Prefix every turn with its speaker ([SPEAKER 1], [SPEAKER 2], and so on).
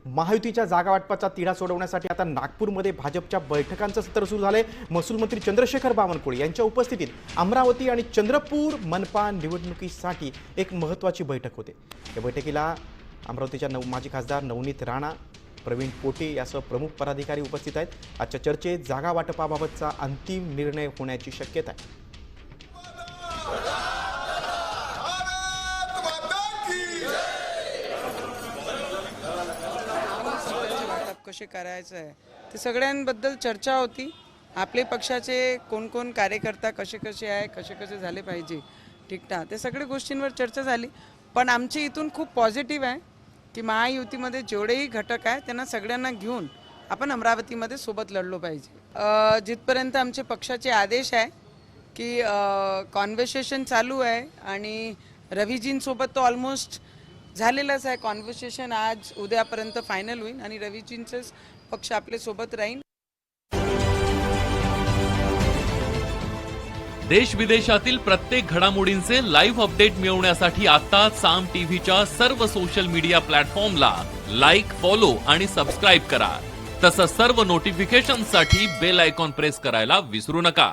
[SPEAKER 1] महायुतीच्या जागा वाटपाचा तिढा सोडवण्यासाठी आता नागपूरमध्ये भाजपच्या बैठकांचं सत्र सुरू झालंय। महसूल मंत्री चंद्रशेखर बावनकुळे यांच्या उपस्थितीत अमरावती आणि चंद्रपूर मनपा निवडणुकीसाठी एक महत्त्वाची बैठक होते। या बैठकीला अमरावतीच्या माजी खासदार नवनीत राणा, प्रवीण पोटे यासह प्रमुख पदाधिकारी उपस्थित आहेत। आजच्या चर्चेत जागा वाटपाबाबतचा अंतिम निर्णय होण्याची शक्यता आहे।
[SPEAKER 2] कसे करायचं आहे ते सगळ्यांबद्दल चर्चा होती। आपले पक्षाचे कोण कोण कार्यकर्ता कसे कसे आहे, कसे कसे झाले पाहिजे ठीकठाक, ते सगळ्या गोष्टींवर चर्चा झाली। पण आमची इथून खूप पॉझिटिव्ह आहे की महायुतीमध्ये जेवढेही घटक आहेत त्यांना सगळ्यांना घेऊन आपण अमरावतीमध्ये सोबत लढलो पाहिजे। जिथपर्यंत आमचे पक्षाचे आदेश आहे की कॉन्व्हर्सेशन चालू आहे आणि रवीजींसोबत तो ऑलमोस्ट झालेलाच आहे कॉन्व्हर्सेशन। आज उद्यापर्यंत फायनल होईल आणि रवीजींचंच पक्ष आपले सोबत राहील।
[SPEAKER 3] देश विदेशातील प्रत्येक घडामोडींचे लाईव्ह अपडेट मिळवण्यासाठी आता साम टीव्हीच्या सर्व सोशल मीडिया प्लॅटफॉर्मला लाईक, फॉलो आणि सबस्क्राईब करा। तसंच सर्व नोटिफिकेशनसाठी बेल आयकॉन प्रेस करायला विसरू नका।